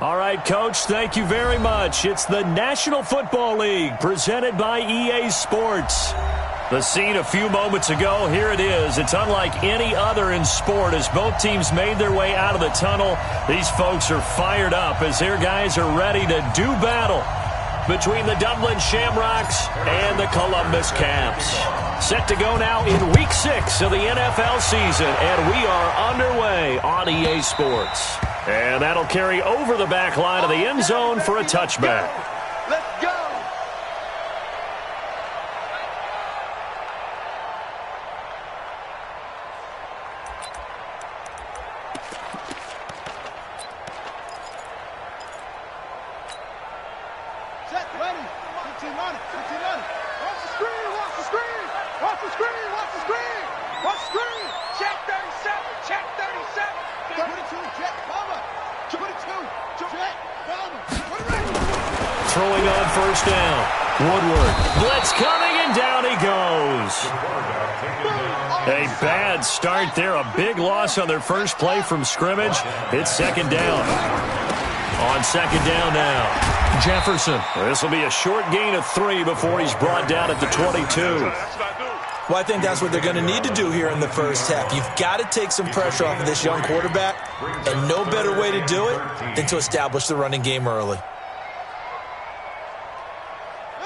All right, Coach, thank you very much. It's the National Football League presented by EA Sports. The scene a few moments ago, here it is. It's unlike any other in sport as both teams made their way out of the tunnel. These folks are fired up as their guys are ready to do battle between the Dublin Shamrocks and the Columbus Caps. Set to go now in Week 6 of the NFL season, and we are underway on EA Sports. And that'll carry over the back line of the end zone for a touchback. Let's go! Set, ready. 15 on it, 15 on it. Watch the screen, watch the screen. Watch the screen, watch the screen. Watch the screen. Check 37, check 37. 22, check, Palmer. 22, check, Palmer. Throwing on first down. Woodward. Blitz coming, and down he goes. A bad start there. A big loss on their first play from scrimmage. It's second down. On second down now. Jefferson. This will be a short gain of 3 before he's brought down at the 22. Well, I think that's what they're going to need to do here in the first half. You've got to take some pressure off of this young quarterback, and no better way to do it than to establish the running game early.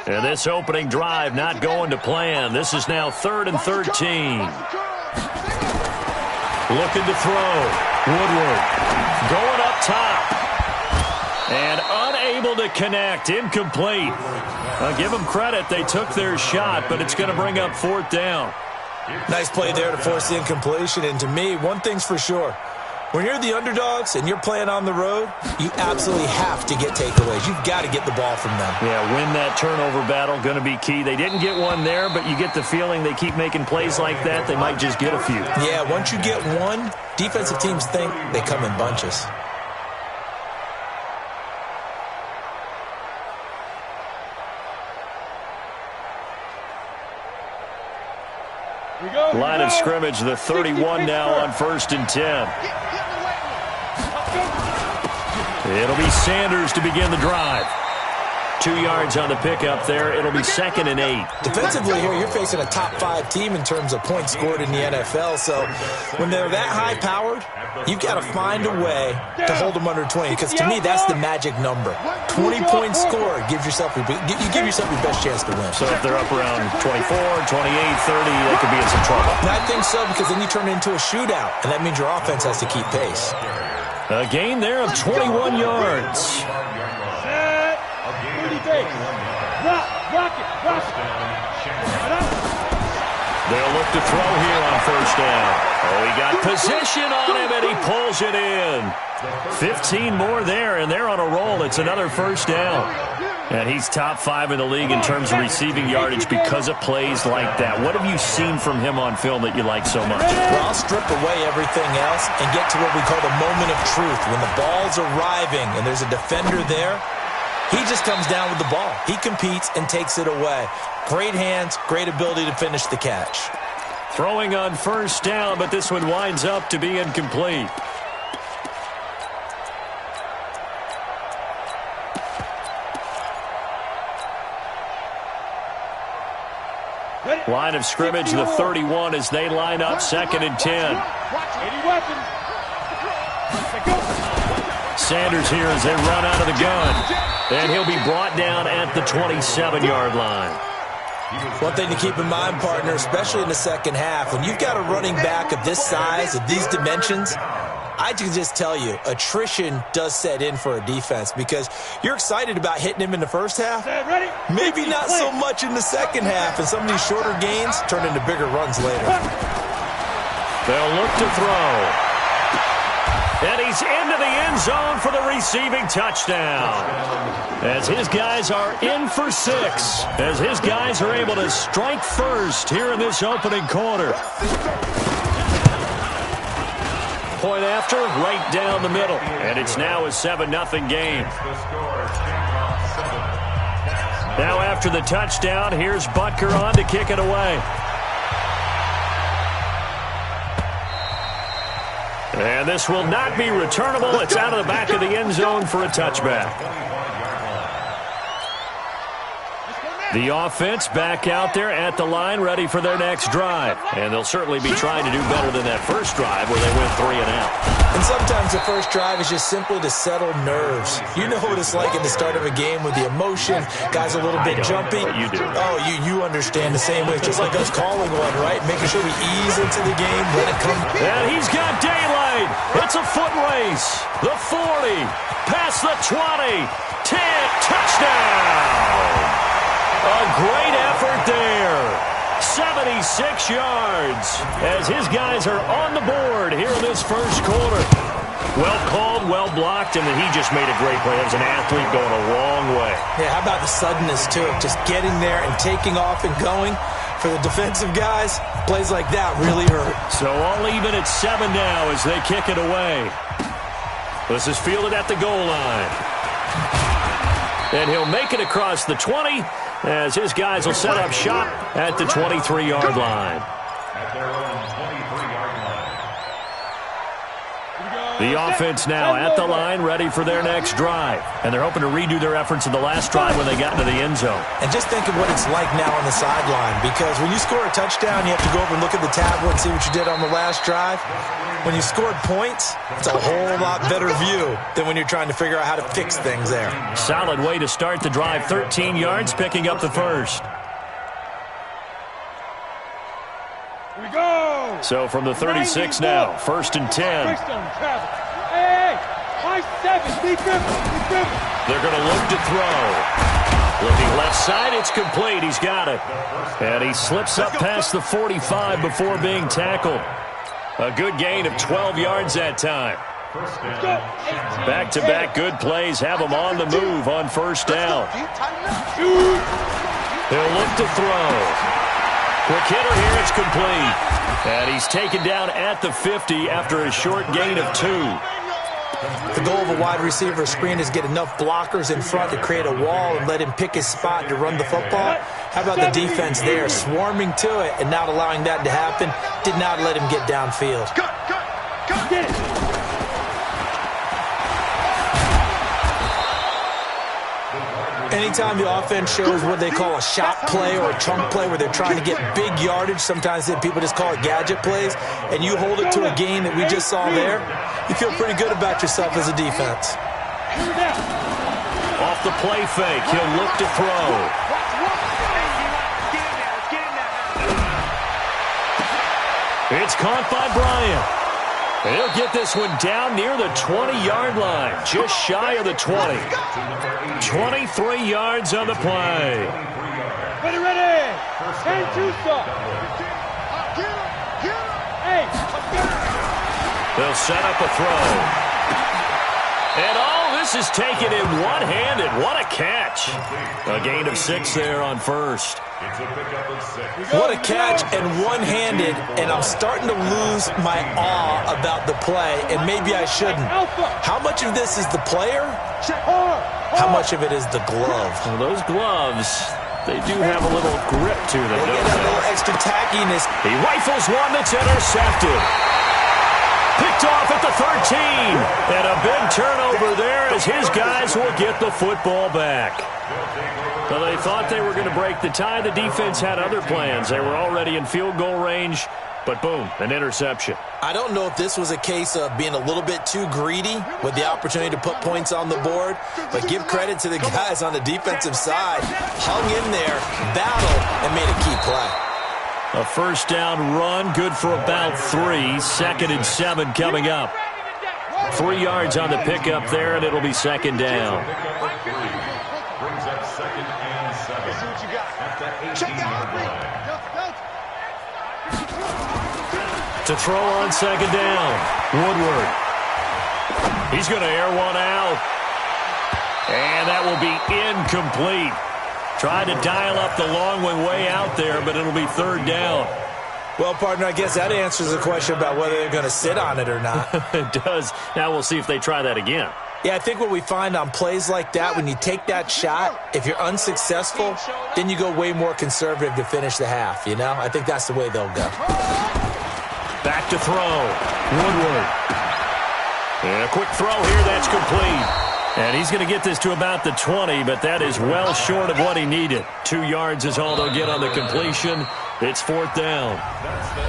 And this opening drive not going to plan. This is now 3rd and 13. Looking to throw. Woodward going up top. And unable to connect. Incomplete. I'll give them credit. They took their shot, but it's going to bring up 4th down. Nice play there to force the incompletion. And to me, one thing's for sure. When you're the underdogs and you're playing on the road, you absolutely have to get takeaways. You've got to get the ball from them. Yeah, win that turnover battle, going to be key. They didn't get one there, but you get the feeling they keep making plays like that, they might just get a few. Yeah, once you get one, defensive teams think they come in bunches. Line of scrimmage, the 31 now on 1st and 10. It'll be Sanders to begin the drive. 2 yards on the pickup there. It'll be 2nd and 8. Defensively here, you're facing a top 5 team in terms of points scored in the NFL. So when they're that high-powered, you've got to find a way to hold them under 20. Because to me, that's the magic number. 20 points scored gives yourself you give yourself your best chance to win. So if they're up around 24, 28, 30, they could be in some trouble. And I think so, because then you turn it into a shootout, and that means your offense has to keep pace. A gain there of 21 yards. They'll look to throw here on first down. Oh, he got position on him, and he pulls it in. 15 more there, and they're on a roll. It's another first down. And he's top 5 in the league in terms of receiving yardage because of plays like that. What have you seen from him on film that you like so much? Well, I'll strip away everything else and get to what we call the moment of truth. When the ball's arriving and there's a defender there, he just comes down with the ball. He competes and takes it away. Great hands, great ability to finish the catch. Throwing on first down, but this one winds up to be incomplete. Line of scrimmage, the 31 as they line up 2nd and 10. Sanders here as they run out of the gun. And he'll be brought down at the 27-yard line. One thing to keep in mind, partner, especially in the second half, when you've got a running back of this size, of these dimensions, I can just tell you, attrition does set in for a defense because you're excited about hitting him in the first half. Maybe not so much in the second half, and some of these shorter gains turn into bigger runs later. They'll look to throw. And he's into the end zone for the receiving touchdown. As his guys are in for 6. As his guys are able to strike first here in this opening quarter. Point after, right down the middle. And it's now a 7-0 game. Now after the touchdown, here's Butker on to kick it away. And this will not be returnable. It's out of the back of the end zone for a touchback. The offense back out there at the line, ready for their next drive. And they'll certainly be trying to do better than that first drive where they went 3 and out. And sometimes the first drive is just simply to settle nerves. You know what it's like at the start of a game with the emotion. Guys a little bit jumpy. You do. Oh, you understand the same way. It's just like us calling one, right? Making sure we ease into the game, let it come. And he's got daylight. It's a foot race. The 40, past the 20, 10, touchdown. A great effort there. 76 yards as his guys are on the board here in this first quarter. Well called, well blocked, and then he just made a great play. That was an athlete going a long way. Yeah, how about the suddenness, too? Just getting there and taking off and going. For the defensive guys, plays like that really hurt. So all even at 7 now as they kick it away. This is fielded at the goal line. And he'll make it across the 20 as his guys will set up shop at the 23-yard line. The offense now at the line, ready for their next drive. And they're hoping to redo their efforts in the last drive when they got into the end zone. And just think of what it's like now on the sideline, because when you score a touchdown, you have to go over and look at the tablet and see what you did on the last drive. When you scored points, it's a whole lot better view than when you're trying to figure out how to fix things there. Solid way to start the drive. 13 yards, picking up the first. Here we go. So from the 36 now, 1st and 10. Hey, my 7. Be driven. They're going to look to throw. Looking left side, it's complete. He's got it. And he slips up past the 45 before being tackled. A good gain of 12 yards that time. Back-to-back good plays have him on the move on first down. He'll look to throw. Quick hitter here, it's complete. And he's taken down at the 50 after a short gain of 2. The goal of a wide receiver screen is get enough blockers in front to create a wall and let him pick his spot to run the football. How about the defense there, swarming to it and not allowing that to happen? Did not let him get downfield. Get it. Anytime the offense shows what they call a shot play or a chunk play where they're trying to get big yardage, sometimes people just call it gadget plays, and you hold it to a gain that we just saw there, you feel pretty good about yourself as a defense. Off the play fake, he'll look to throw. It's caught by Bryant. He'll get this one down near the 20-yard line, just shy of the 20. 23 yards on the play. Ready. And two-stop. Hey. They'll set up a throw. And all this is taken in one-handed. What a catch. A gain of 6 there on first. What a catch and one-handed, and I'm starting to lose my awe about the play, and maybe I shouldn't. How much of this is the player? How much of it is the glove? Well, those gloves, they do have a little grip to them, They don't get a they? little extra tackiness. He rifles one that's intercepted. Picked off at the 13. And a big turnover there as his guys will get the football back. So they thought they were going to break the tie. The defense had other plans. They were already in field goal range, but boom, an interception. I don't know if this was a case of being a little bit too greedy with the opportunity to put points on the board, but give credit to the guys on the defensive side. Hung in there, battled, and made a key play. A first down run, good for about 3. 2nd and 7 coming up. 3 yards on the pickup there, and it'll be 2nd down. To throw on 2nd down, Woodward. He's going to air one out. And that will be incomplete. Tried to dial up the long one way out there, but it'll be 3rd down. Well, partner, I guess that answers the question about whether they're going to sit on it or not. It does. Now we'll see if they try that again. Yeah, I think what we find on plays like that, when you take that shot, if you're unsuccessful, then you go way more conservative to finish the half, I think that's the way they'll go. Back to throw. Woodward. And a quick throw here, that's complete. And he's going to get this to about the 20, but that is well short of what he needed. 2 yards is all they'll get on the completion. It's 4th down.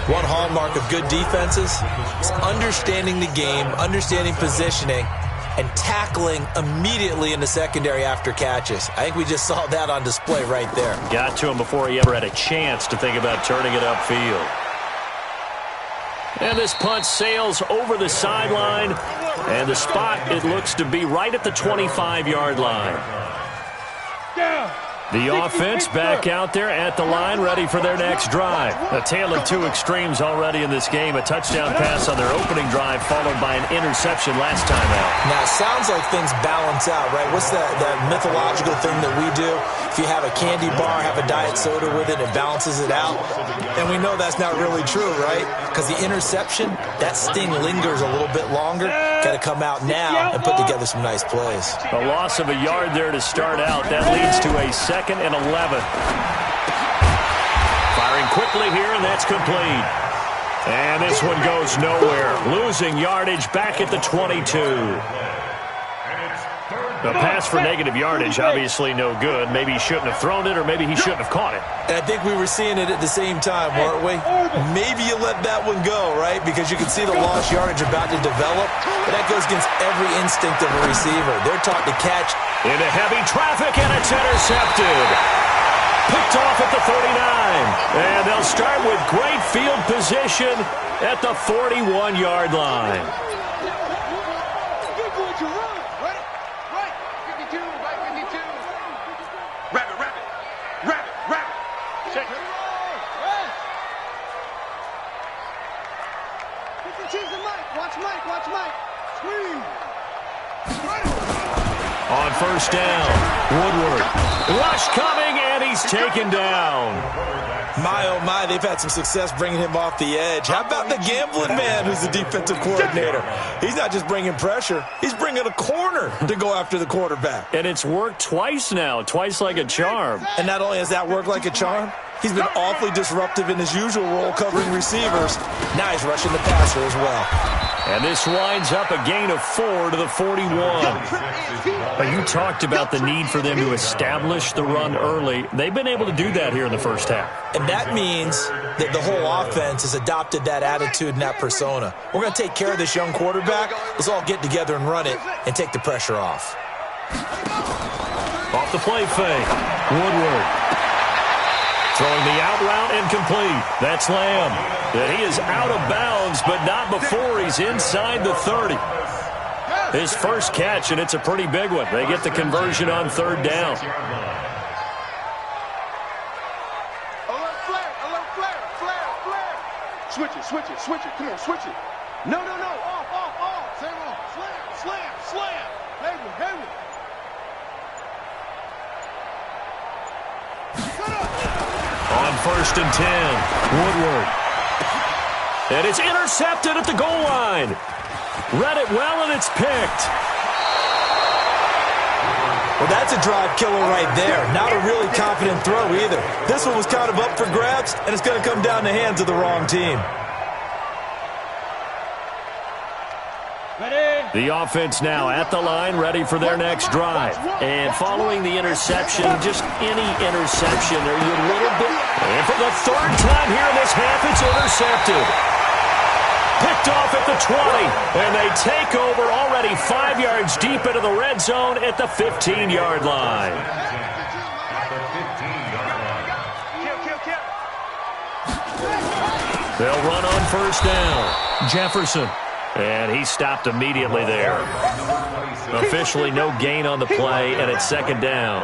One hallmark of good defenses is understanding the game, understanding positioning, and tackling immediately in the secondary after catches. I think we just saw that on display right there. Got to him before he ever had a chance to think about turning it upfield. And this punt sails over the sideline. And the spot, it looks to be right at the 25-yard line. The offense back out there at the line, ready for their next drive. A tale of 2 extremes already in this game. A touchdown pass on their opening drive, followed by an interception last time out. Now, it sounds like things balance out, right? What's that mythological thing that we do? If you have a candy bar, have a diet soda with it, it balances it out. And we know that's not really true, right? Because the interception, that sting lingers a little bit longer. Got to come out now and put together some nice plays. A loss of a yard there to start out. That leads to a 2nd and 11. Firing quickly here, and that's complete. And this one goes nowhere. Losing yardage back at the 22. A pass for negative yardage, obviously no good. Maybe he shouldn't have thrown it, or maybe he shouldn't have caught it. And I think we were seeing it at the same time, weren't we? Maybe you let that one go, right? Because you can see the lost yardage about to develop. But that goes against every instinct of a receiver. They're taught to catch. Into heavy traffic, and it's intercepted. Picked off at the 39. And they'll start with great field position at the 41-yard line. Watch Mike. Swing. On 1st down, Woodward. Rush coming, and he's taken down. My, oh my, they've had some success bringing him off the edge. How about the gambling man who's the defensive coordinator? He's not just bringing pressure. He's bringing a corner to go after the quarterback. And it's worked twice now, twice like a charm. And not only has that worked like a charm, he's been awfully disruptive in his usual role covering receivers. Now he's rushing the passer as well. And this winds up a gain of 4 to the 41. But you talked about the need for them to establish the run early. They've been able to do that here in the first half. And that means that the whole offense has adopted that attitude and that persona. We're going to take care of this young quarterback. Let's all get together and run it and take the pressure off. Off the play fake. Woodward. Throwing the out route incomplete. That's Lamb. And he is out of bounds, but not before he's inside the 30. His first catch, and it's a pretty big one. They get the conversion on 3rd down. Alert flare. Switch it. Come on, switch it. No. Off. Slam. Hayward. On 1st and 10, Woodward. And it's intercepted at the goal line. Read it well, and it's picked. Well, that's a drive killer right there. Not a really confident throw either. This one was kind of up for grabs, and it's going to come down the hands of the wrong team. The offense now at the line, ready for their next drive. And following the interception, just any interception, are you a little bit... And for the 3rd time here in this half, it's intercepted. Picked off at the 20, and they take over already 5 yards deep into the red zone at the 15-yard line. They'll run on 1st down. Jefferson. And he stopped immediately there. Officially no gain on the play, and it's 2nd down.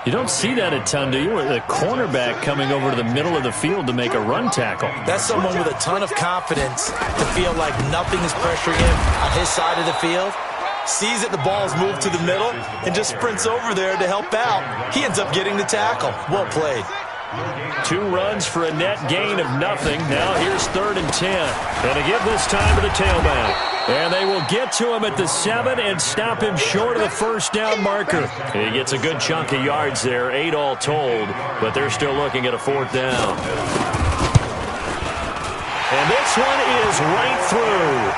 You don't see that a ton, do you? The cornerback coming over to the middle of the field to make a run tackle. That's someone with a ton of confidence to feel like nothing is pressuring him on his side of the field. Sees that the ball is moved to the middle and just sprints over there to help out. He ends up getting the tackle. Well played. 2 runs for a net gain of nothing. Now here's 3rd and 10. And to give this time to the tailback. And they will get to him at the 7 and stop him short of the 1st down marker. He gets a good chunk of yards there, 8 all told, but they're still looking at a 4th down. And this one is right through.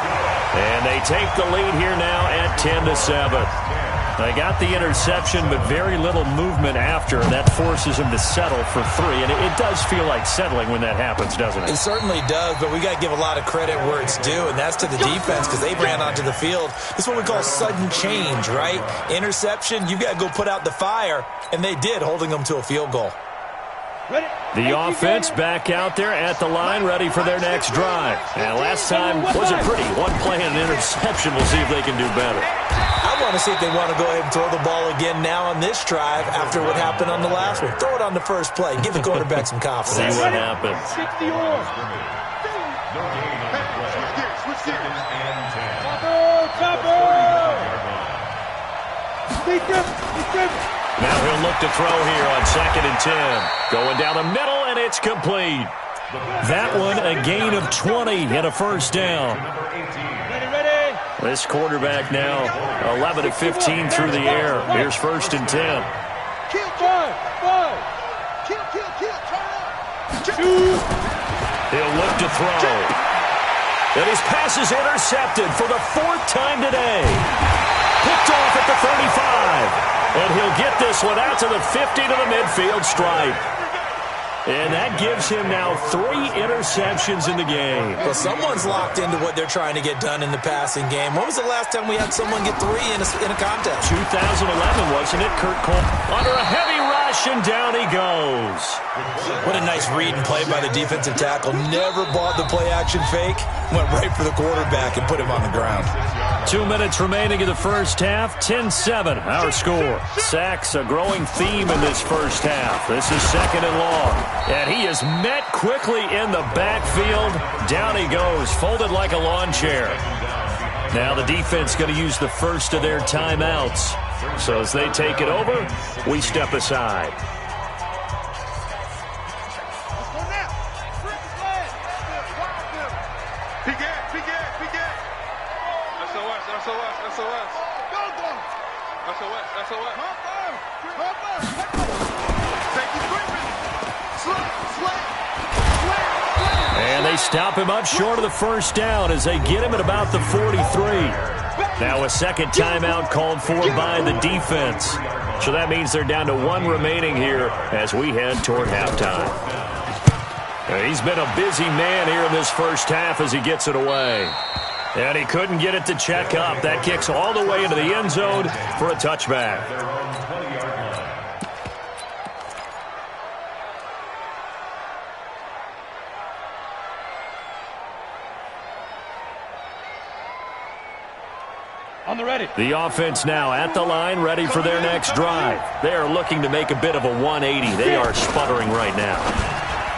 And they take the lead here now at 10-7. They got the interception, but very little movement after, and that forces them to settle for 3. And it does feel like settling when that happens, doesn't it? It certainly does, but we got to give a lot of credit where it's due, and that's to the defense because they ran onto the field. This is what we call sudden change, right? Interception, you've got to go put out the fire, and they did, holding them to a field goal. The offense back out there at the line, ready for their next drive. And last time wasn't pretty. One play and an interception. We'll see if they can do better. I want to see if they want to go ahead and throw the ball again now on this drive after what happened on the last one. Throw it on the first play. Give the quarterback some confidence. See what happens. Now he'll look to throw here on 2nd and 10. Going down the middle, and it's complete. That one a gain of 20 and a first down. This quarterback now 11 of 15 through the air. Here's 1st and 10. He'll look to throw. And his pass is intercepted for the 4th time today. Picked off at the 35. And he'll get this one out to the 50 to the midfield stripe. And that gives him now 3 interceptions in the game. Well, someone's locked into what they're trying to get done in the passing game. When was the last time we had someone get 3 in a contest? 2011, wasn't it? Kurt Cole under a heavy rush, and down he goes. What a nice read and play by the defensive tackle. Never bought the play-action fake. Went right for the quarterback and put him on the ground. 2 minutes remaining in the first half. 10-7, our score. Sacks a growing theme in this first half. This is 2nd and long. And he is met quickly in the backfield. Down he goes, folded like a lawn chair. Now the defense going to use the first of their timeouts. So as they take it over, we step aside. And they stop him up short of the first down as they get him at about the 43. Now a second timeout called for by the defense. So that means they're down to 1 remaining here as we head toward halftime. He's been a busy man here in this first half as he gets it away. And he couldn't get it to check up. That kicks all the way into the end zone for a touchback. The offense now at the line, ready for their next drive. They are looking to make a bit of a 180. They are sputtering right now.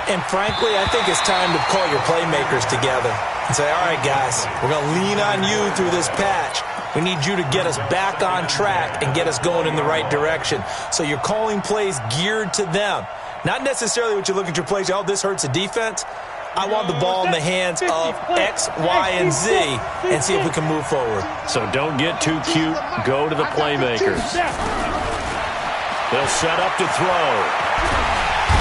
And frankly, I think it's time to call your playmakers together and say, all right, guys, we're going to lean on you through this patch. We need you to get us back on track and get us going in the right direction. So you're calling plays geared to them. Not necessarily what you look at your plays, oh, this hurts the defense. I want the ball in the hands of X, Y, and Z and see if we can move forward. So don't get too cute. Go to the playmakers. They'll set up to throw.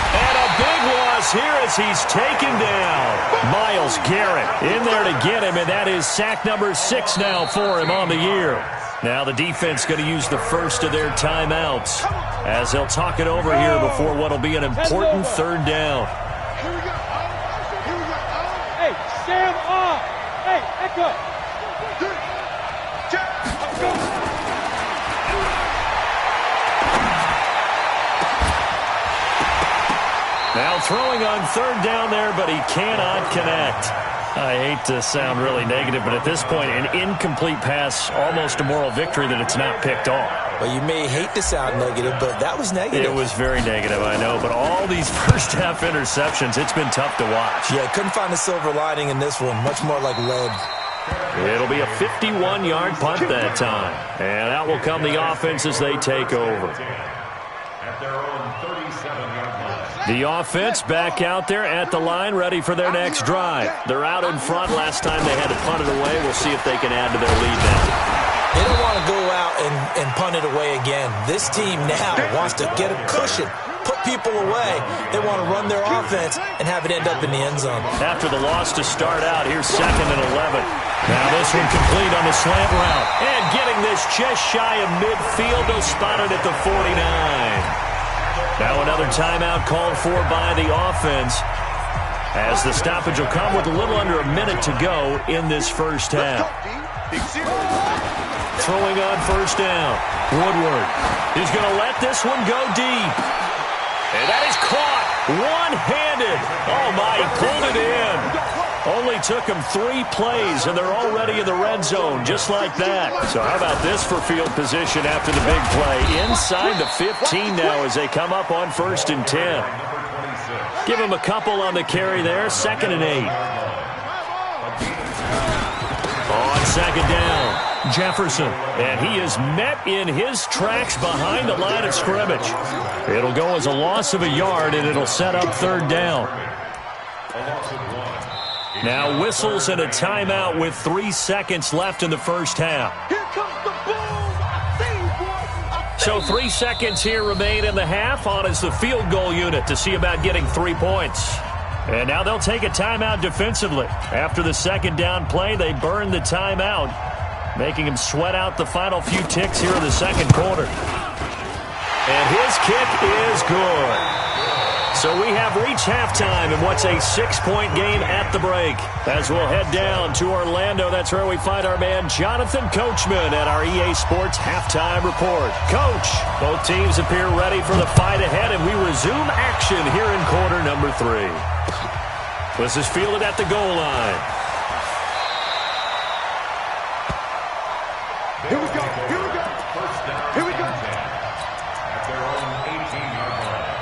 And a big loss here as he's taken down. Myles Garrett in there to get him, and that is sack number 6 now for him on the year. Now the defense going to use the first of their timeouts as they'll talk it over here before what will be an important 3rd down. Here we go. Hey, stand up. Hey, echo. Now throwing on 3rd down there, but he cannot connect. I hate to sound really negative, but at this point, an incomplete pass, almost a moral victory that it's not picked off. Well, you may hate to sound negative, but that was negative. It was very negative, I know. But all these first-half interceptions, it's been tough to watch. Yeah, couldn't find a silver lining in this one. Much more like lead. It'll be a 51-yard punt that time. And out will come the offense as they take over. At their own 37-yard line. The offense back out there at the line, ready for their next drive. They're out in front. Last time they had to punt it away. We'll see if they can add to their lead now. They don't want to go out and punt it away again. This team now wants to get a cushion, put people away. They want to run their offense and have it end up in the end zone. After the loss to start out, here's 2nd and 11. Now this one complete on the slant route. And getting this just shy of midfield. They'll spot it at the 49. Now another timeout called for by the offense, as the stoppage will come with a little under a minute to go in this first half. Throwing on first down. Woodward. He's going to let this one go deep. And that is caught one-handed. Oh, my, he pulled it in. Only took him 3 plays, and they're already in the red zone, just like that. So how about this for field position after the big play? Inside the 15 now as they come up on 1st and 10. Give him a couple on the carry there, 2nd and 8. On 2nd down, Jefferson. And he is met in his tracks behind the line of scrimmage. It'll go as a loss of a yard, and it'll set up 3rd down. Now whistles and a timeout with 3 seconds left in the first half. Here comes the boom. I see you, boy. So 3 seconds here remain in the half. On is the field goal unit to see about getting 3 points. And now they'll take a timeout defensively. After the 2nd down play, they burn the timeout, making him sweat out the final few ticks here in the 2nd quarter. And his kick is good. So we have reached halftime in what's a 6-point game at the break. As we'll head down to Orlando, that's where we find our man Jonathan Coachman at our EA Sports Halftime Report. Coach, both teams appear ready for the fight ahead, and we resume action here in quarter number 3. This is fielded at the goal line. Here we go. Here we go. Here we go. At their own 18-yard line.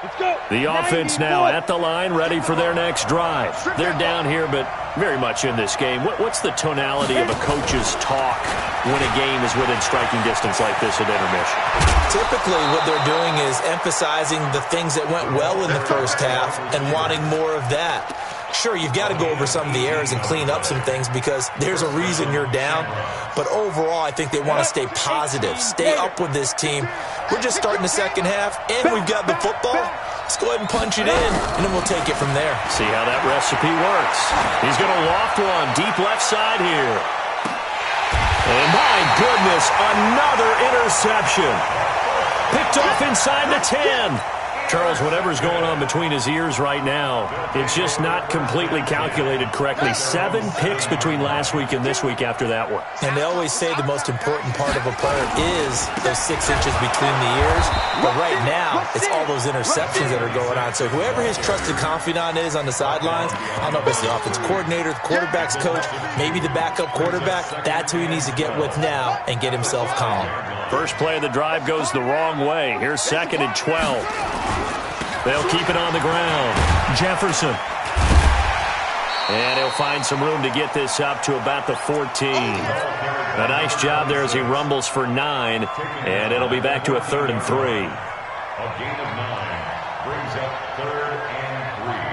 Let's go. The offense now at the line, ready for their next drive. They're down here, but very much in this game. What's the tonality of a coach's talk when a game is within striking distance like this at intermission? Typically, what they're doing is emphasizing the things that went well in the first half and wanting more of that. Sure, you've got to go over some of the errors and clean up some things because there's a reason you're down. But overall, I think they want to stay positive, stay up with this team. We're just starting the second half, and we've got the football. Let's go ahead and punch it in, and then we'll take it from there. See how that recipe works. He's going to loft one deep left side here. And my goodness, another interception. Picked off inside the 10. Charles, whatever's going on between his ears right now, it's just not completely calculated correctly. 7 picks between last week and this week after that one. And they always say the most important part of a player is those 6 inches between the ears. But right now, it's all those interceptions that are going on. So whoever his trusted confidant is on the sidelines, I don't know if it's the offense coordinator, the quarterback's coach, maybe the backup quarterback, that's who he needs to get with now and get himself calm. First play of the drive goes the wrong way. Here's 2nd and 12. They'll keep it on the ground. Jefferson. And he'll find some room to get this up to about the 14. A nice job there as he rumbles for 9. And it'll be back to a 3rd and 3. A gain of 9 brings up 3rd and 3.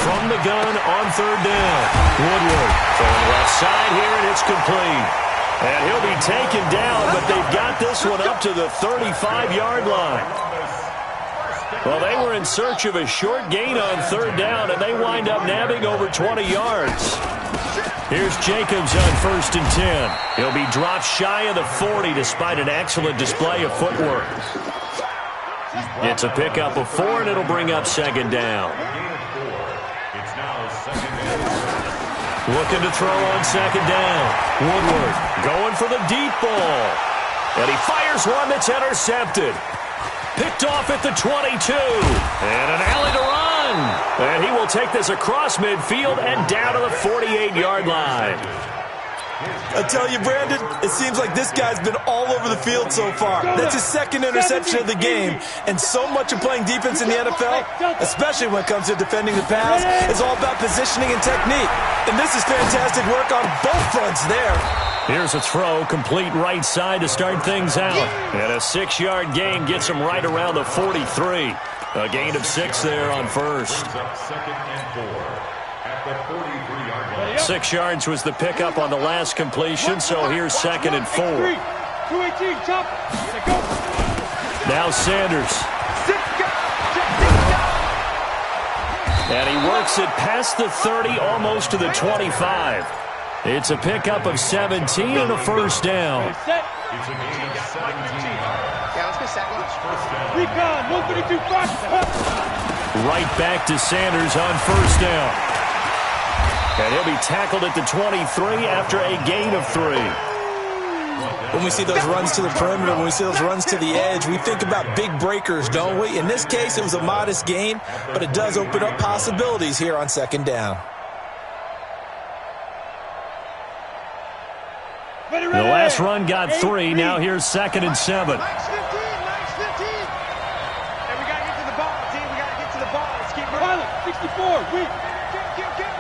From the gun on 3rd down. Woodward throwing left side here, and it's complete. And he'll be taken down, but they've got this one up to the 35-yard line. Well, they were in search of a short gain on 3rd down, and they wind up nabbing over 20 yards. Here's Jacobs on 1st and 10. He'll be dropped shy of the 40 despite an excellent display of footwork. It's a pickup of 4, and it'll bring up 2nd down. Looking to throw on 2nd down. Woodward going for the deep ball. And he fires one that's intercepted. Picked off at the 22. And an alley to run. And he will take this across midfield and down to the 48-yard line. I tell you, Brandon, it seems like this guy's been all over the field so far. That's his second interception of the game, and so much of playing defense in the NFL, especially when it comes to defending the pass, is all about positioning and technique. And this is fantastic work on both fronts there. Here's a throw, complete right side to start things out. And a 6-yard gain gets him right around the 43. A gain of 6 there on first. Second and 4 at the 43-yard line. 6 yards was the pickup on the last completion, so here's second and 4. 218, jump. Go. Now Sanders. And he works it past the 30, almost to the 25. It's a pickup of 17 and a first down. It's a gain of 17. Yeah, let's get second. Recon, 132, Right back to Sanders on first down. And he'll be tackled at the 23 after a gain of 3. When we see those runs to the perimeter, when we see those runs to the edge, we think about big breakers, don't we? In this case, it was a modest gain, but it does open up possibilities here on second down. The last run got 3. Now here's second and 7. Nice 15, nice 15. And we got to get to the ball, team. We got to get to the ball. Let's keep running. 64, weak. Kill.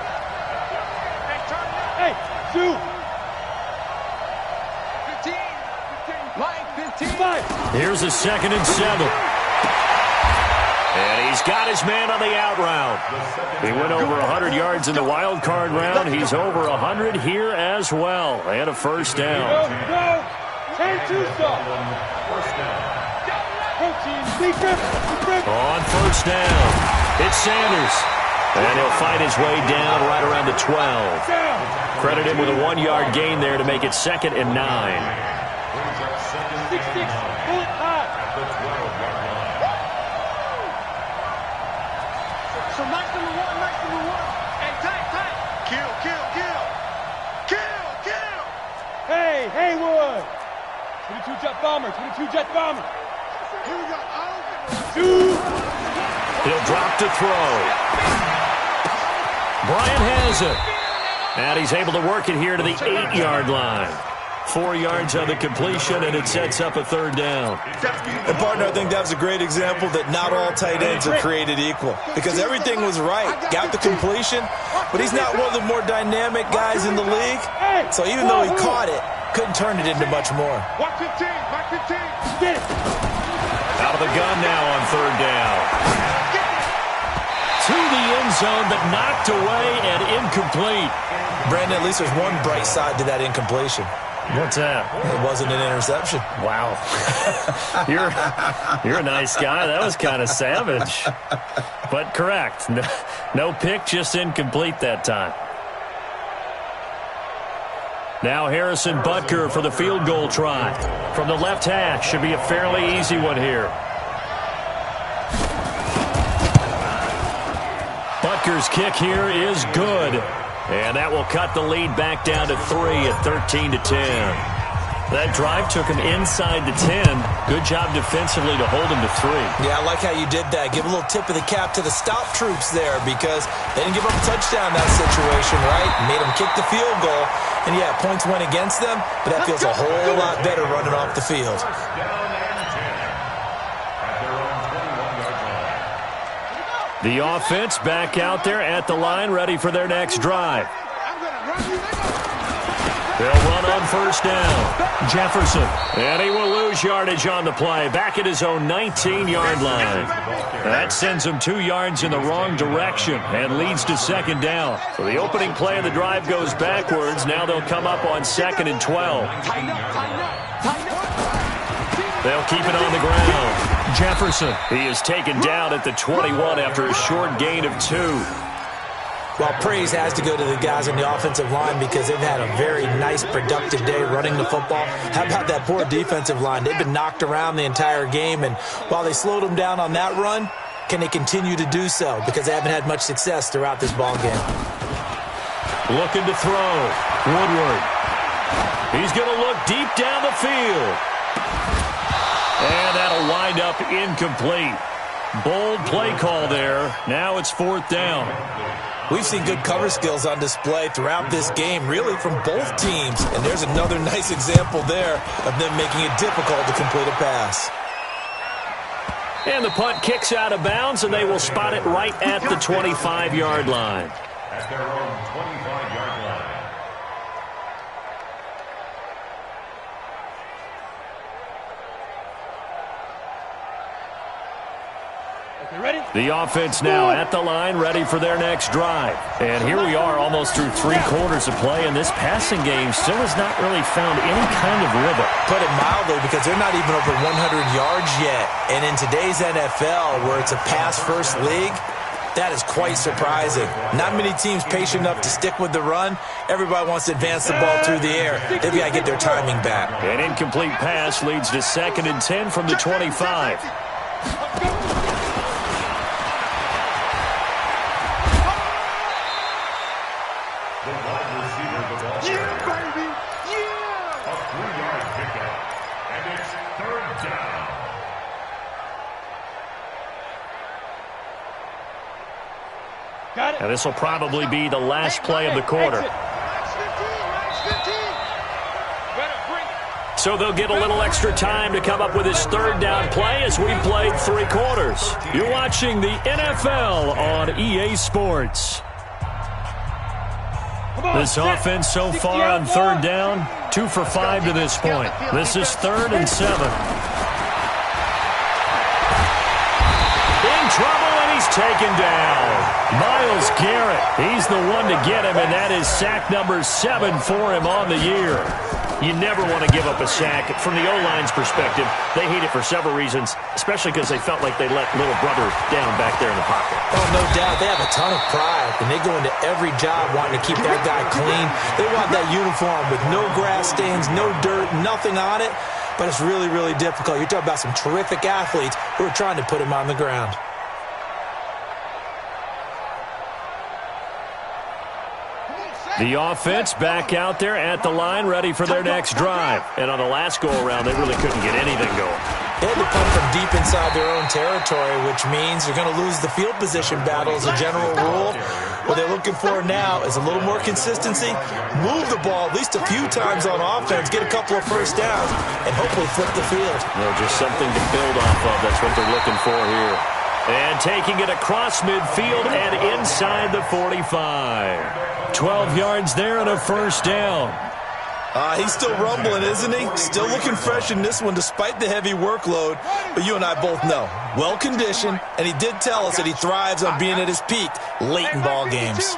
Hey, turn it up. Hey, 2. 15. Mike, 15. 5. Here's a second and 7. And he's got his man on the out route. He went over 100 yards in the wild card round. He's over 100 here as well. And a first down. Go. 10-2 stop. Protein, defense. On first down, it's Sanders. And he'll fight his way down right around the 12. Down. Credit him with a 1-yard gain there to make it second and 9. 6-6, bullet high. So nice number one. Hey, tight. Kill. Hey, Haywood. 22 jet bomber. Here we go. 2. He'll drop to throw. Bryant has it. And he's able to work it here to the 8-yard line. 4 yards on the completion, and it sets up a third down. And, partner, I think that was a great example that not all tight ends are created equal, because everything was right. Got the completion, but he's not one of the more dynamic guys in the league. So even though he caught it, couldn't turn it into much more. Mike 15. Get it. Out of the gun now on third down. To the end zone, but knocked away and incomplete. Brandon, at least there's one bright side to that incompletion. What's that? It wasn't an interception. Wow. You're a nice guy. That was kind of savage. But correct. No pick, just incomplete that time. Now Harrison Butker for the field goal try. From the left hash, should be a fairly easy one here. Butker's kick here is good. And that will cut the lead back down to 3 at 13-10. That drive took him inside the 10. Good job defensively to hold him to 3. Yeah, I like how you did that. Give a little tip of the cap to the stop troops there, because they didn't give up a touchdown in that situation, right? Made them kick the field goal. And, yeah, points went against them, but that feels a whole lot better running off the field. The offense back out there at the line, ready for their next drive. They'll run on first down. Jefferson. And he will lose yardage on the play. Back at his own 19-yard line. That sends him 2 yards in the wrong direction and leads to second down. So the opening play of the drive goes backwards. Now they'll come up on second and 12. They'll keep it on the ground. Jefferson. He is taken down at the 21 after a short gain of 2. Well, praise has to go to the guys on the offensive line, because they've had a very nice, productive day running the football. How about that poor defensive line? They've been knocked around the entire game, and while they slowed them down on that run, can they continue to do so? Because they haven't had much success throughout this ball game. Looking to throw. Woodward. He's going to look deep down the field. And that'll wind up incomplete. Bold play call there. Now it's fourth down. We've seen good cover skills on display throughout this game, really from both teams. And there's another nice example there of them making it difficult to complete a pass. And the punt kicks out of bounds, and they will spot it right at the 25-yard line. At their own 25-yard line. Ready? The offense now at the line, ready for their next drive. And here we are almost through 3 quarters of play, and this passing game still has not really found any kind of rhythm. Put it mildly, because they're not even over 100 yards yet. And in today's NFL, where it's a pass-first league, that is quite surprising. Not many teams patient enough to stick with the run. Everybody wants to advance the ball through the air. They've got to get their timing back. An incomplete pass leads to 2nd and 10 from the 25. And this will probably be the last play of the quarter. So they'll get a little extra time to come up with his 3rd down play as we played 3 quarters. You're watching the NFL on EA Sports. This offense so far on 3rd down, 2 for 5 to this point. This is 3rd and 7. In trouble, and he's taken down. Myles Garrett, he's the one to get him, and that is sack number 7 for him on the year. You never want to give up a sack. From the O-line's perspective, they hate it for several reasons, especially because they felt like they let little brother down back there in the pocket. Oh, no doubt. They have a ton of pride, and they go into every job wanting to keep that guy clean. They want that uniform with no grass stains, no dirt, nothing on it, but it's really, really difficult. You're talking about some terrific athletes who are trying to put him on the ground. The offense back out there at the line, ready for their next drive. And on the last go-around, they really couldn't get anything going. They had to punt from deep inside their own territory, which means you're going to lose the field position battle as a general rule. What they're looking for now is a little more consistency, move the ball at least a few times on offense, get a couple of first downs, and hopefully flip the field. Just something to build off of. That's what they're looking for here. And taking it across midfield and inside the 45. 12 yards there and a first down. He's still rumbling, isn't he? Still looking fresh in this one despite the heavy workload. But you and I both know, well-conditioned, and he did tell us that he thrives on being at his peak late in ball games.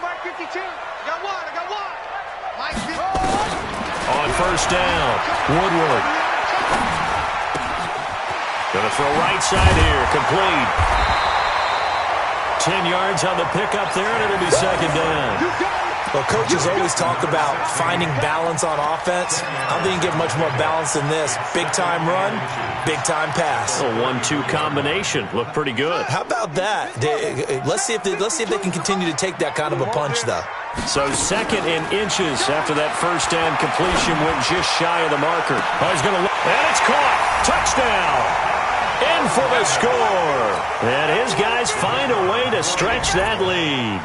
On first down, Woodward. Gonna throw right side here, complete. 10 yards on the pickup there, and it'll be 2nd down. Well, coaches always talk about finding balance on offense. I don't think you can get much more balance than this. Big-time run, big-time pass. A 1-2 combination. Looked pretty good. How about that? Let's see if they can continue to take that kind of a punch, though. So 2nd and inches after that first down completion went just shy of the marker. Oh, he's going to look, and it's caught. Touchdown. In for the score. And his guys find a way to stretch that lead.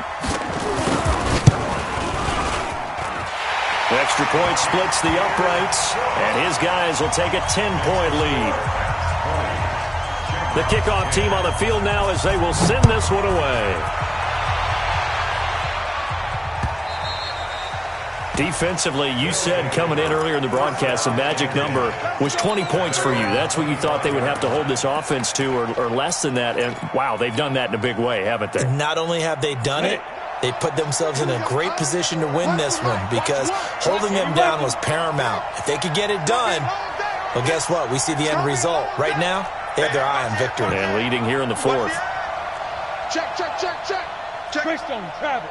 Extra point splits the uprights, and his guys will take a 10-point lead. The kickoff team on the field now as they will send this one away. Defensively, you said coming in earlier in the broadcast, the magic number was 20 points for you. That's what you thought they would have to hold this offense to, or less than that. And, wow, they've done that in a big way, haven't they? Not only have they done it, they put themselves in a great position to win this one because holding them down was paramount. If they could get it done, well, guess what? We see the end result. Right now, they have their eye on victory. And leading here in the 4th. Check. Greystone, travel.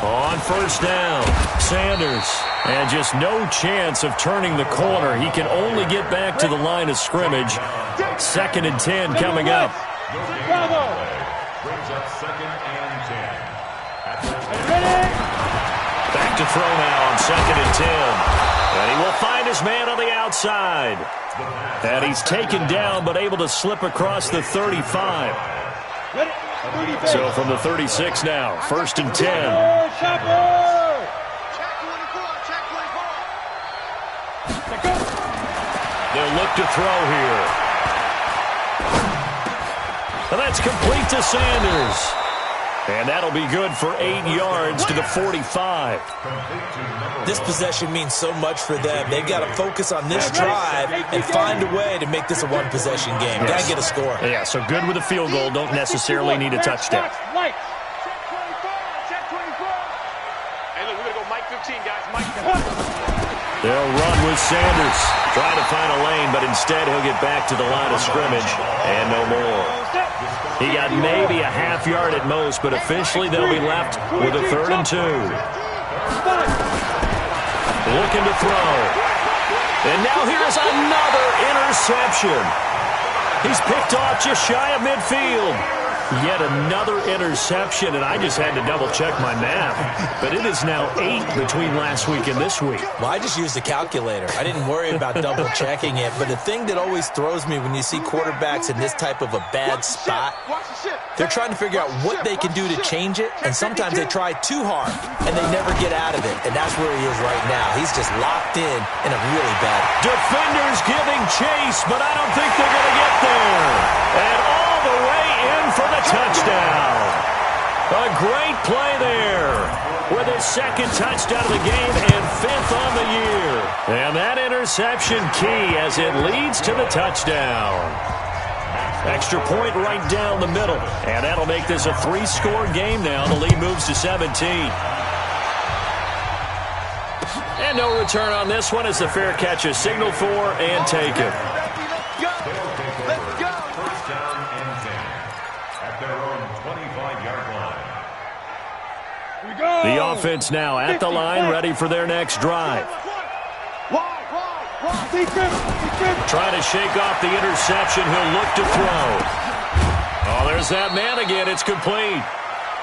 On first down, Sanders. And just no chance of turning the corner. He can only get back to the line of scrimmage. 2nd and 10 coming up. Brings up 2nd and 10. Back to throw now on 2nd and 10. And he will find his man on the outside. And he's taken down but able to slip across the 35. So from the 36 now, 1st and 10. Check 24. Check 24. They'll look to throw here. And that's complete to Sanders. And that'll be good for 8 yards to the 45. This possession means so much for them. They've got to focus on this drive and find a way to make this a one-possession game. Got to get a score. Yeah, so good with a field goal. Don't necessarily need a touchdown. Check 24. Check 24. Hey, look, we're going to go Mike 15, guys. Mike 15. They'll run with Sanders. Try to find a lane, but instead he'll get back to the line of scrimmage and no more. He got maybe a half yard at most, but officially they'll be left with a 3rd and 2. Looking to throw. And now here's another interception. He's picked off just shy of midfield. Yet another interception, and I just had to double-check my math. But it is now 8 between last week and this week. Well, I just used a calculator. I didn't worry about double-checking it. But the thing that always throws me when you see quarterbacks in this type of a bad spot, they're trying to figure out what they can do to change it, and sometimes they try too hard, and they never get out of it. And that's where he is right now. He's just locked in a really bad. Defenders giving chase, but I don't think they're going to get there. And all the way in for the touchdown. A great play there with his 2nd touchdown of the game and 5th on the year. And that interception key as it leads to the touchdown. Extra point right down the middle. And that'll make this a 3-score game now. The lead moves to 17. And no return on this one as the fair catch is signaled for and taken. The offense now at the line, ready for their next drive. Trying to shake off the interception. He'll look to throw. Oh, there's that man again. It's complete.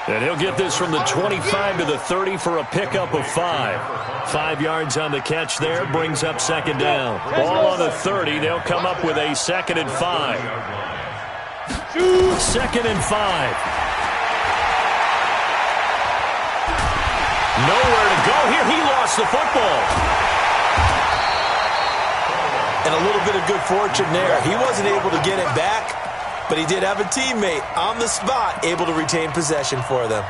And he'll get this from the 25 to the 30 for a pickup of 5. 5 yards on the catch there, brings up 2nd down. Ball on the 30. They'll come up with a 2nd and 5. 2nd and 5. Nowhere to go here. He lost the football. And a little bit of good fortune there. He wasn't able to get it back, but he did have a teammate on the spot able to retain possession for them.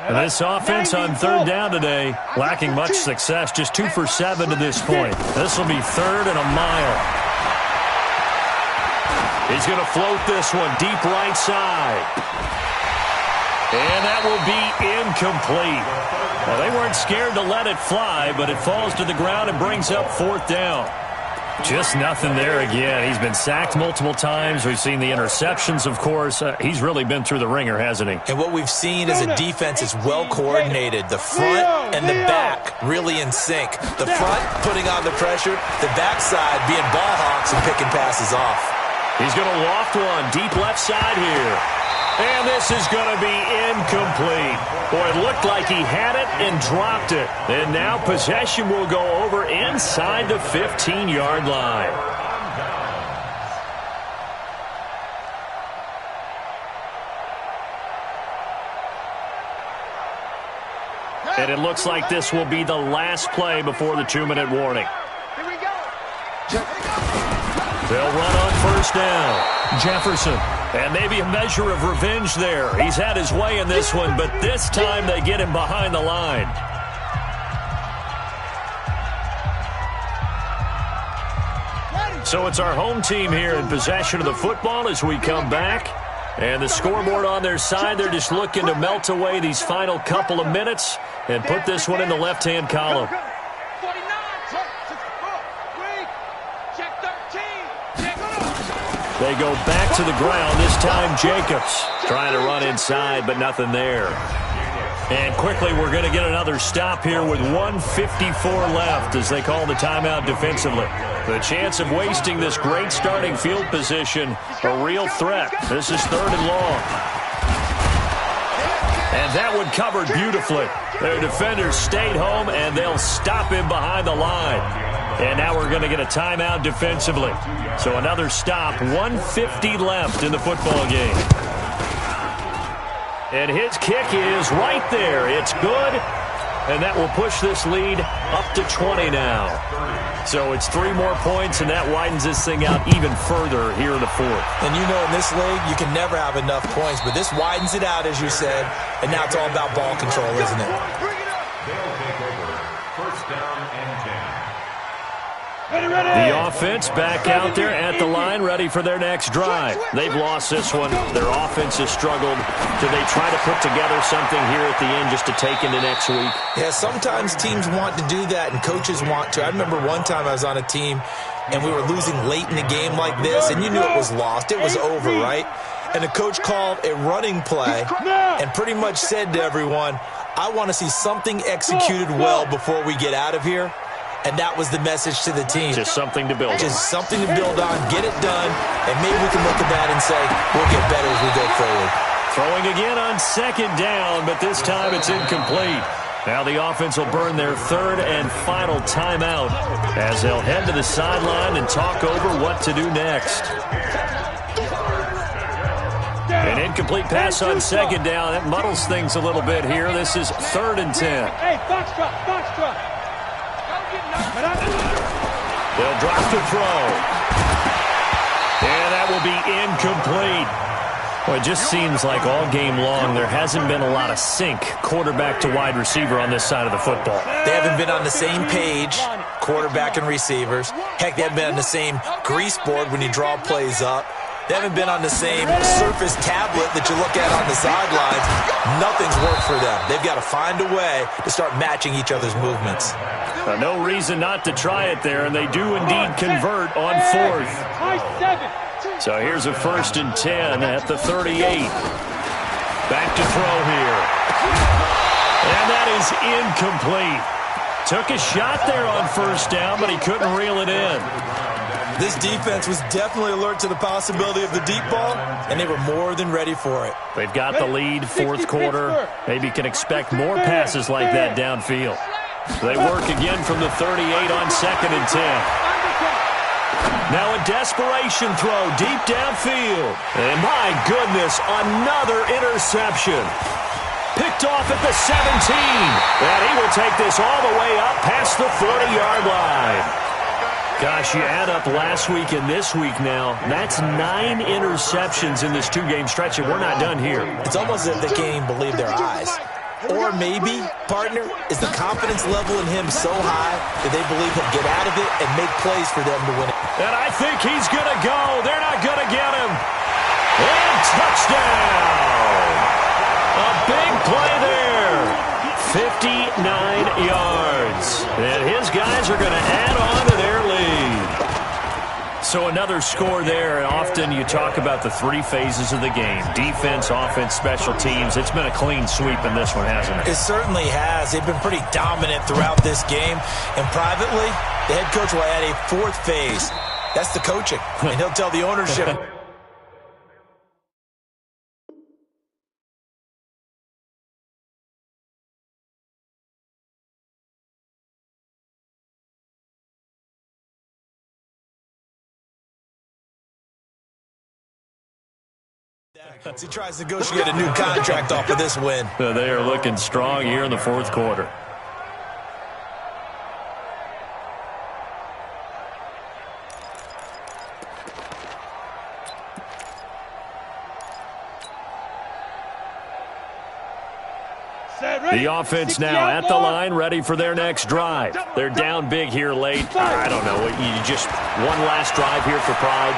And this offense on 3rd down today, lacking much success, just 2 for 7 to this point. This will be 3rd and a mile. He's going to float this one deep right side. And that will be incomplete. Well, they weren't scared to let it fly, but it falls to the ground and brings up 4th down. Just nothing there again. He's been sacked multiple times. We've seen the interceptions, of course. He's really been through the ringer, hasn't he? And what we've seen is a defense is well coordinated. The front and the back really in sync. The front putting on the pressure, the backside being ball hawks and picking passes off. He's going to loft one deep left side here. And this is going to be incomplete. Boy, it looked like he had it and dropped it. And now possession will go over inside the 15-yard line. And it looks like this will be the last play before the 2-minute warning. Here we go. They'll run on 1st down. Jefferson. And maybe a measure of revenge there. He's had his way in this one, but this time they get him behind the line. So it's our home team here in possession of the football as we come back. And the scoreboard on their side, they're just looking to melt away these final couple of minutes and put this one in the left-hand column. They go back to the ground. This time Jacobs trying to run inside, but nothing there. And quickly we're going to get another stop here with 1:54 left as they call the timeout defensively. The chance of wasting this great starting field position, a real threat. This is 3rd and long. And that one covered beautifully. Their defenders stayed home, and they'll stop him behind the line. And now we're going to get a timeout defensively. So another stop, 1:50 left in the football game. And his kick is right there. It's good, and that will push this lead up to 20 now. So it's 3 more points, and that widens this thing out even further here in the fourth. And you know, in this league, you can never have enough points, but this widens it out, as you said, and now it's all about ball control, isn't it? They'll take over. First down and 10. The offense back out there at the line, ready for their next drive. They've lost this one. Their offense has struggled. Do they try to put together something here at the end just to take into next week? Yeah, sometimes teams want to do that, and coaches want to. I remember one time I was on a team, and we were losing late in the game like this, and you knew it was lost. It was over, right? And the coach called a running play and pretty much said to everyone, I want to see something executed well before we get out of here. And that was the message to the team. Just something to build on. Just something to build on, get it done, and maybe we can look at that and say, we'll get better as we go forward. Throwing again on second down, but this time it's incomplete. Now the offense will burn their third and final timeout as they'll head to the sideline and talk over what to do next. An incomplete pass on second down. That muddles things a little bit here. This is 3rd and 10. Hey, box drop. They'll drop to throw. And that will be incomplete. Well, it just seems like all game long there hasn't been a lot of sync quarterback to wide receiver on this side of the football. They haven't been on the same page, quarterback and receivers. Heck, they haven't been on the same grease board when you draw plays up. They haven't been on the same Surface tablet that you look at on the sidelines. Nothing's worked for them. They've got to find a way to start matching each other's movements. No reason not to try it there, and they do indeed convert on 4th. So here's a 1st and 10 at the 38. Back to throw here. And that is incomplete. Took a shot there on 1st down, but he couldn't reel it in. This defense was definitely alert to the possibility of the deep ball, and they were more than ready for it. They've got the lead, 4th quarter. Maybe can expect more passes like that downfield. They work again from the 38 on 2nd and 10. Now a desperation throw deep downfield. And my goodness, another interception. Picked off at the 17. And he will take this all the way up past the 40-yard line. Gosh, you add up last week and this week now, that's 9 interceptions in this 2-game stretch, and we're not done here. It's almost as if they can't even believe their eyes. Or maybe, partner, is the confidence level in him so high that they believe he'll get out of it and make plays for them to win it. And I think he's going to go. They're not going to get him. And touchdown. A big play there. 59 yards. And his guys are going to add on to their lead. So another score there. Often you talk about the 3 phases of the game. Defense, offense, special teams. It's been a clean sweep in this one, hasn't it? It certainly has. They've been pretty dominant throughout this game. And privately, the head coach will add a 4th phase. That's the coaching. And he'll tell the ownership. He tries to negotiate a new contract off of this win. They are looking strong here in the 4th quarter. The offense now at the line, ready for their next drive. They're down big here late. I don't know. You just one last drive here for pride.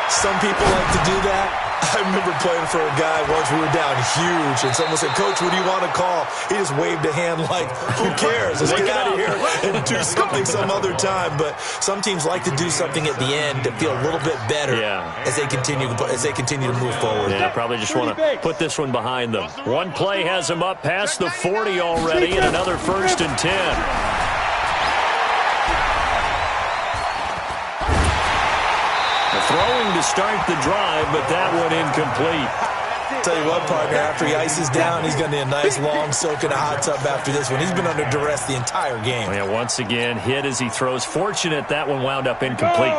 Some people like to do that. I remember playing for a guy once. We were down huge, and someone said, "Coach, what do you want to call?" He just waved a hand like, "Who cares? Let's get out of here and do something some other time." But some teams like to do something at the end to feel a little bit better as they continue to move forward. Yeah, probably just want to put this one behind them. One play has them up past the 40 already, and another 1st and 10. Throwing to start the drive, but that one incomplete. Tell you what, partner, after he ices down, he's going to need a nice long soak in a hot tub after this one. He's been under duress the entire game. Yeah, once again, hit as he throws. Fortunate that one wound up incomplete.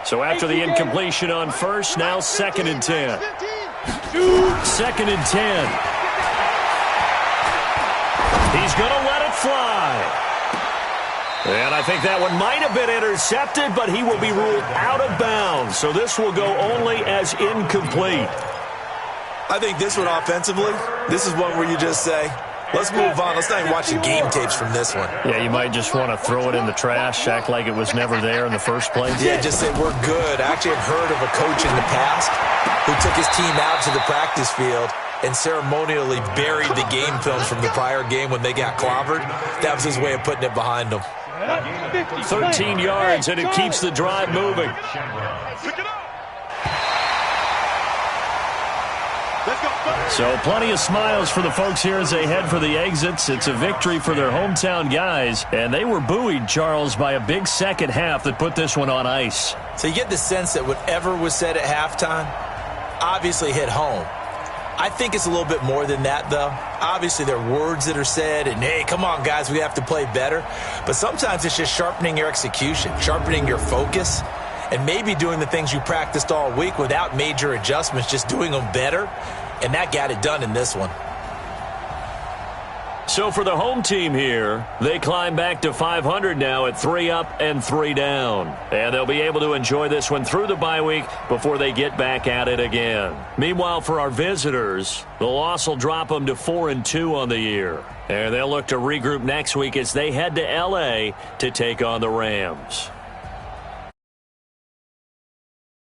So after the incompletion on first, now 2nd and 10. 2nd and 10. He's going to let it fly. And I think that one might have been intercepted, but he will be ruled out of bounds. So this will go only as incomplete. I think this one offensively, this is one where you just say, let's move on. Let's not even watch the game tapes from this one. Yeah, you might just want to throw it in the trash, act like it was never there in the first place. Yeah, just say we're good. I actually have heard of a coach in the past who took his team out to the practice field and ceremonially buried the game films from the prior game when they got clobbered. That was his way of putting it behind them. 13 yards, and it keeps the drive moving. So plenty of smiles for the folks here as they head for the exits. It's a victory for their hometown guys, and they were buoyed, Charles, by a big second half that put this one on ice. So you get the sense that whatever was said at halftime obviously hit home. I think it's a little bit more than that, though. Obviously, there are words that are said, and, hey, come on, guys, we have to play better. But sometimes it's just sharpening your execution, sharpening your focus, and maybe doing the things you practiced all week without major adjustments, just doing them better. And that got it done in this one. So for the home team here, they climb back to 500 now at 3 up and 3 down. And they'll be able to enjoy this one through the bye week before they get back at it again. Meanwhile, for our visitors, the loss will drop them to 4-2 on the year. And they'll look to regroup next week as they head to L.A. to take on the Rams.